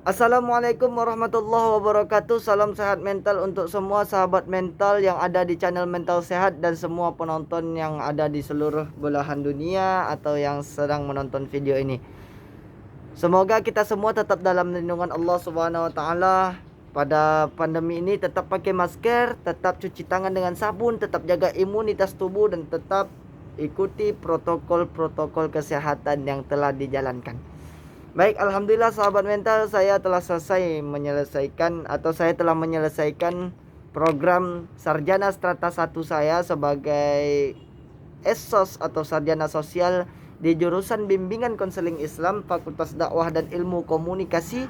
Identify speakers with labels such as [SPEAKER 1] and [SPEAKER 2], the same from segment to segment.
[SPEAKER 1] Assalamualaikum warahmatullahi wabarakatuh. Salam sehat mental untuk semua sahabat mental yang ada di channel Mental Sehat dan semua penonton yang ada di seluruh belahan dunia atau yang sedang menonton video ini. Semoga kita semua tetap dalam lindungan Allah Subhanahu wa taala. Pada pandemi ini tetap pakai masker, tetap cuci tangan dengan sabun, tetap jaga imunitas tubuh dan tetap ikuti protokol-protokol kesehatan yang telah dijalankan. Baik, alhamdulillah sahabat mental, saya telah menyelesaikan program sarjana strata 1 saya sebagai ESOS atau sarjana sosial di jurusan Bimbingan Konseling Islam Fakultas Dakwah dan Ilmu Komunikasi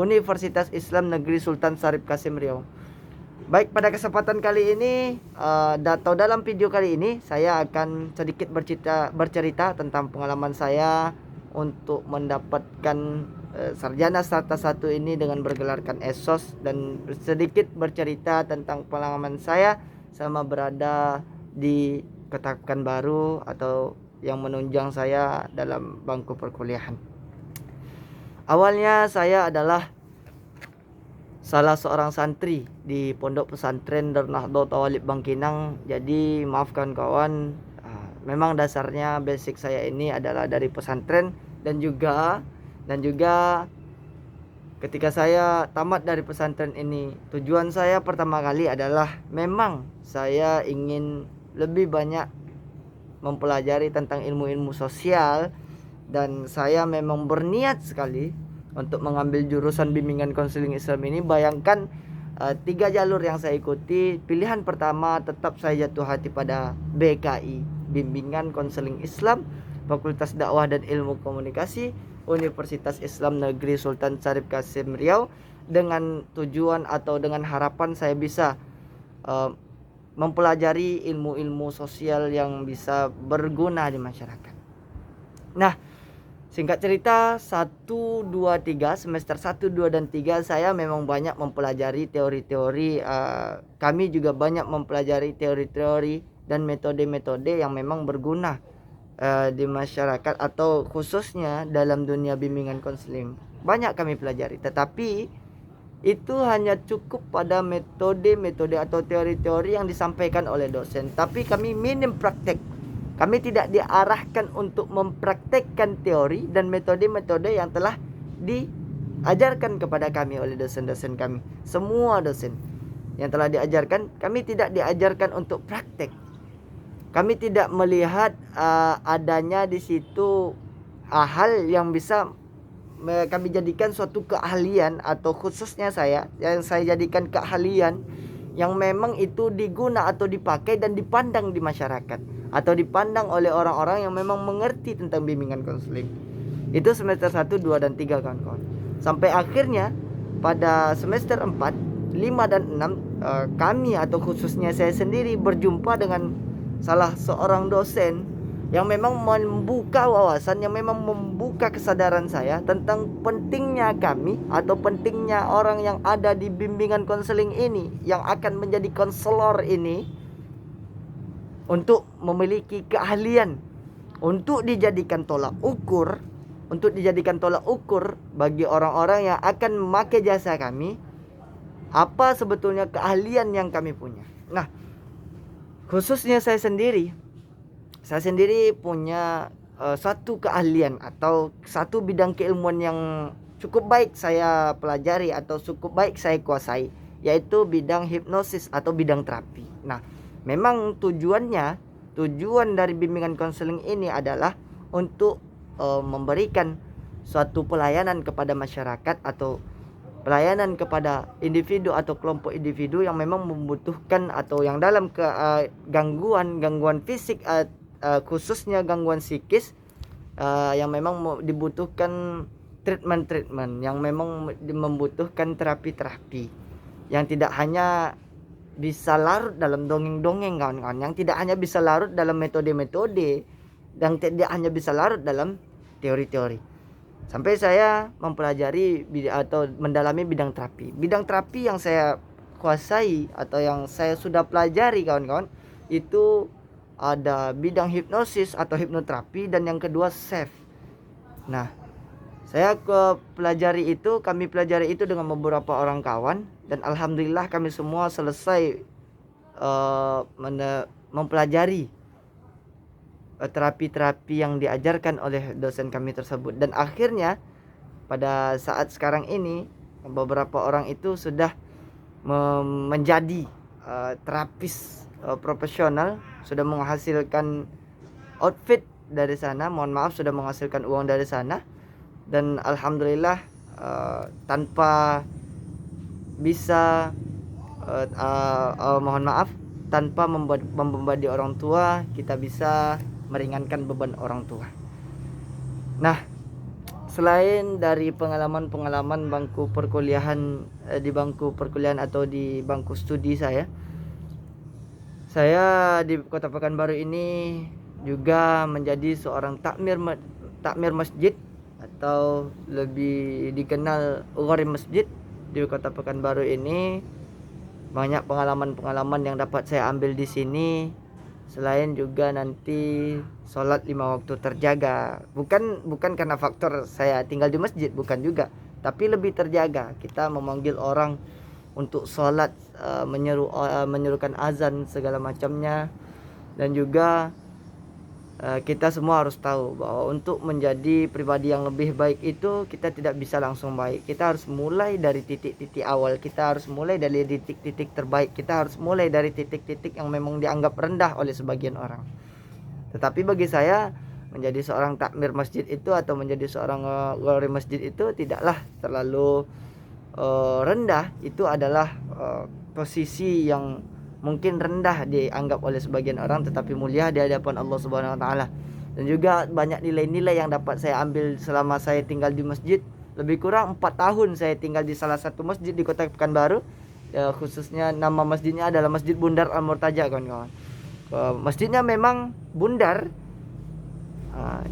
[SPEAKER 1] Universitas Islam Negeri Sultan Syarif Kasim Riau. Baik, pada kesempatan kali ini atau dalam video kali ini saya akan sedikit bercerita tentang pengalaman saya untuk mendapatkan sarjana strata 1 ini dengan bergelarkan ESOS, dan sedikit bercerita tentang pengalaman saya sama berada di Kota Pekanbaru atau yang menunjang saya dalam bangku perkuliahan. Awalnya saya adalah salah seorang santri di Pondok Pesantren Darnahdha Thawalib Bangkinang. Jadi maafkan kawan, memang dasarnya basic saya ini adalah dari pesantren, dan juga ketika saya tamat dari pesantren ini, tujuan saya pertama kali adalah memang saya ingin lebih banyak mempelajari tentang ilmu-ilmu sosial, dan saya memang berniat sekali untuk mengambil jurusan bimbingan konseling Islam ini. Bayangkan 3 jalur yang saya ikuti. Pilihan pertama tetap saya jatuh hati pada BKI, Bimbingan Konseling Islam Fakultas Dakwah dan Ilmu Komunikasi Universitas Islam Negeri Sultan Syarif Kasim Riau, dengan tujuan atau dengan harapan saya bisa mempelajari ilmu-ilmu sosial yang bisa berguna di masyarakat. Nah, singkat cerita, 1, 2, 3 semester 1, 2 dan 3 saya memang banyak mempelajari teori-teori. Kami juga banyak mempelajari teori-teori dan metode-metode yang memang berguna di masyarakat atau khususnya dalam dunia bimbingan konseling. Banyak kami pelajari, tetapi itu hanya cukup pada metode-metode atau teori-teori yang disampaikan oleh dosen, tapi kami minim praktek. Kami tidak diarahkan untuk mempraktekkan teori dan metode-metode yang telah diajarkan kepada kami oleh dosen-dosen kami. Semua dosen yang telah diajarkan, kami tidak diajarkan untuk praktek. Kami tidak melihat adanya di situ hal yang bisa kami jadikan suatu keahlian, atau khususnya yang saya jadikan keahlian yang memang itu diguna atau dipakai dan dipandang di masyarakat atau dipandang oleh orang-orang yang memang mengerti tentang bimbingan konseling. Itu semester 1, 2 dan 3 kawan-kawan. Sampai akhirnya pada semester 4, 5 dan 6 kami atau khususnya saya sendiri berjumpa dengan salah seorang dosen yang memang membuka wawasan, yang memang membuka kesadaran saya tentang pentingnya kami atau pentingnya orang yang ada di bimbingan konseling ini, yang akan menjadi konselor ini, untuk memiliki keahlian untuk dijadikan tolak ukur bagi orang-orang yang akan memakai jasa kami, apa sebetulnya keahlian yang kami punya. Nah, khususnya saya sendiri punya satu keahlian atau satu bidang keilmuan yang cukup baik saya pelajari atau cukup baik saya kuasai, yaitu bidang hipnosis atau bidang terapi. Nah, memang tujuan dari bimbingan konseling ini adalah untuk memberikan suatu pelayanan kepada masyarakat atau pelayanan kepada individu atau kelompok individu yang memang membutuhkan atau yang dalam gangguan fisik, khususnya gangguan psikis, yang memang dibutuhkan treatment yang memang membutuhkan terapi-terapi yang tidak hanya bisa larut dalam dongeng-dongeng kawan-kawan, yang tidak hanya bisa larut dalam metode-metode, dan tidak hanya bisa larut dalam teori-teori. Sampai saya mempelajari atau mendalami bidang terapi. Bidang terapi yang saya kuasai atau yang saya sudah pelajari kawan-kawan, itu ada bidang hipnosis atau hipnoterapi, dan yang kedua SEF. Nah, Kami pelajari itu dengan beberapa orang kawan, dan alhamdulillah kami semua selesai mempelajari terapi-terapi yang diajarkan oleh dosen kami tersebut. Dan akhirnya pada saat sekarang ini beberapa orang itu sudah menjadi terapis profesional, sudah menghasilkan outfit dari sana, sudah menghasilkan uang dari sana. Dan alhamdulillah tanpa bisa tanpa membebani orang tua, kita bisa meringankan beban orang tua. Nah, selain dari pengalaman bangku perkuliahan, di bangku perkuliahan atau di bangku studi saya di Kota Pekanbaru ini juga menjadi seorang takmir masjid, atau lebih dikenal gharim masjid di Kota Pekanbaru ini. Banyak pengalaman yang dapat saya ambil di sini. Selain juga nanti sholat 5 waktu terjaga, bukan karena faktor saya tinggal di masjid, bukan juga, tapi lebih terjaga. Kita memanggil orang untuk sholat, menyerukan azan segala macamnya. Dan juga kita semua harus tahu bahwa untuk menjadi pribadi yang lebih baik itu kita tidak bisa langsung baik. Kita harus mulai dari titik-titik awal, kita harus mulai dari titik-titik terbaik, kita harus mulai dari titik-titik yang memang dianggap rendah oleh sebagian orang. Tetapi bagi saya, menjadi seorang takmir masjid itu atau menjadi seorang gharim masjid itu tidaklah terlalu rendah. Itu adalah posisi yang mungkin rendah dianggap oleh sebagian orang, tetapi mulia di hadapan Allah Subhanahu wa taala. Dan juga banyak nilai-nilai yang dapat saya ambil selama saya tinggal di masjid. Lebih kurang 4 tahun saya tinggal di salah satu masjid di Kota Pekanbaru. Khususnya nama masjidnya adalah Masjid Bundar Al-Murtaja, kawan-kawan. Masjidnya memang bundar,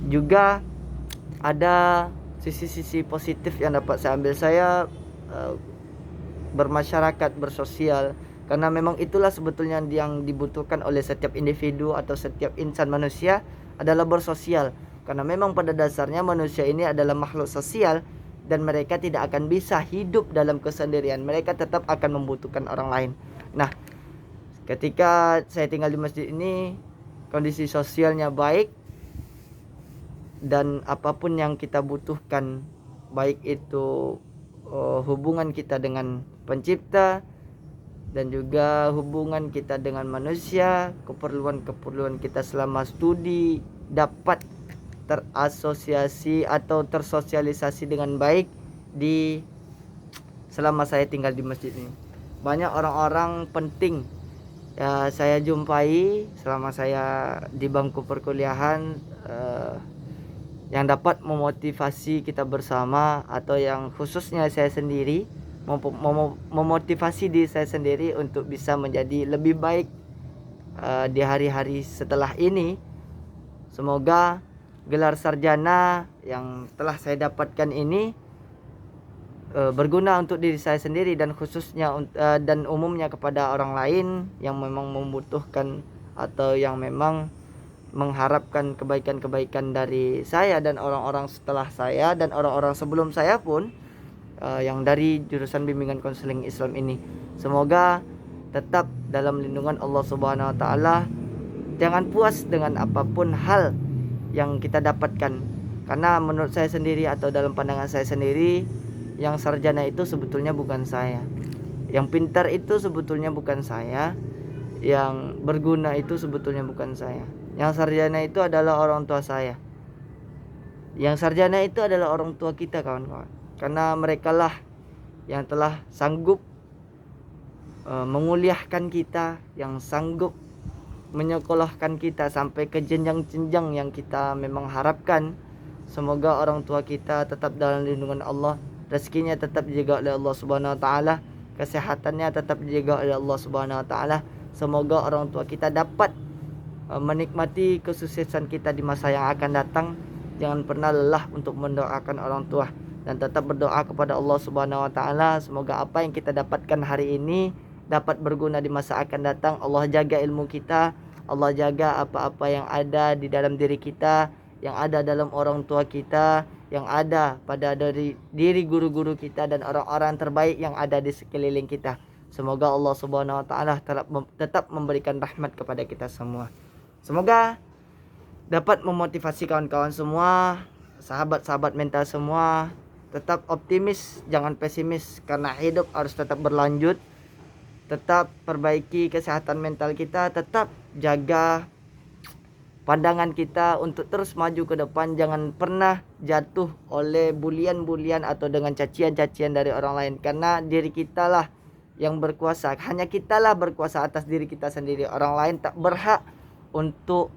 [SPEAKER 1] juga ada sisi-sisi positif yang dapat saya ambil. Saya bermasyarakat, bersosial, karena memang itulah sebetulnya yang dibutuhkan oleh setiap individu atau setiap insan manusia, adalah bersosial. Karena memang pada dasarnya manusia ini adalah makhluk sosial, dan mereka tidak akan bisa hidup dalam kesendirian. Mereka tetap akan membutuhkan orang lain. Nah, ketika saya tinggal di masjid ini, kondisi sosialnya baik, dan apapun yang kita butuhkan, baik itu hubungan kita dengan pencipta, dan juga hubungan kita dengan manusia, keperluan kita selama studi dapat terasosiasi atau tersosialisasi dengan baik selama saya tinggal di masjid ini. Banyak orang-orang penting saya jumpai selama saya di bangku perkuliahan, yang dapat memotivasi kita bersama, atau yang khususnya saya sendiri memotivasi diri saya sendiri untuk bisa menjadi lebih baik di hari-hari setelah ini. Semoga gelar sarjana yang telah saya dapatkan ini berguna untuk diri saya sendiri, dan khususnya dan umumnya kepada orang lain yang memang membutuhkan atau yang memang mengharapkan kebaikan-kebaikan dari saya dan orang-orang setelah saya dan orang-orang sebelum saya pun, yang dari jurusan bimbingan konseling Islam ini. Semoga tetap dalam lindungan Allah Subhanahu wa taala. Jangan puas dengan apapun hal yang kita dapatkan, karena menurut saya sendiri atau dalam pandangan saya sendiri, yang sarjana itu sebetulnya bukan saya, yang pintar itu sebetulnya bukan saya, yang berguna itu sebetulnya bukan saya. Yang sarjana itu adalah orang tua saya. Yang sarjana itu adalah orang tua kita, kawan-kawan. Karena merekalah yang telah sanggup menguliahkan kita, yang sanggup menyekolahkan kita sampai ke jenjang-jenjang yang kita memang harapkan. Semoga orang tua kita tetap dalam lindungan Allah, rezekinya tetap dijaga oleh Allah Subhanahu wa taala, kesehatannya tetap dijaga oleh Allah Subhanahu wa taala. Semoga orang tua kita dapat menikmati kesuksesan kita di masa yang akan datang. Jangan pernah lelah untuk mendoakan orang tua, dan tetap berdoa kepada Allah Subhanahu wa taala, semoga apa yang kita dapatkan hari ini dapat berguna di masa akan datang. Allah jaga ilmu kita, Allah jaga apa-apa yang ada di dalam diri kita, yang ada dalam orang tua kita, yang ada pada dari diri guru-guru kita dan orang-orang terbaik yang ada di sekeliling kita. Semoga Allah Subhanahu wa taala tetap memberikan rahmat kepada kita semua. Semoga dapat memotivasi kawan-kawan semua, sahabat-sahabat mental semua, tetap optimis, jangan pesimis, karena hidup harus tetap berlanjut. Tetap perbaiki kesehatan mental kita, tetap jaga pandangan kita untuk terus maju ke depan. Jangan pernah jatuh oleh bulian-bulian atau dengan cacian-cacian dari orang lain, karena diri kita lah yang berkuasa. Hanya kitalah berkuasa atas diri kita sendiri. Orang lain tak berhak untuk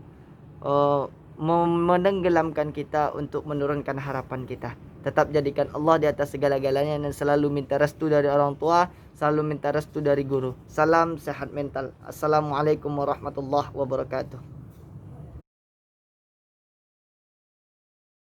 [SPEAKER 1] menenggelamkan kita, untuk menurunkan harapan kita. Tetap jadikan Allah di atas segala-galanya dan selalu minta restu dari orang tua, selalu minta restu dari guru. Salam sehat mental. Assalamualaikum warahmatullahi wabarakatuh.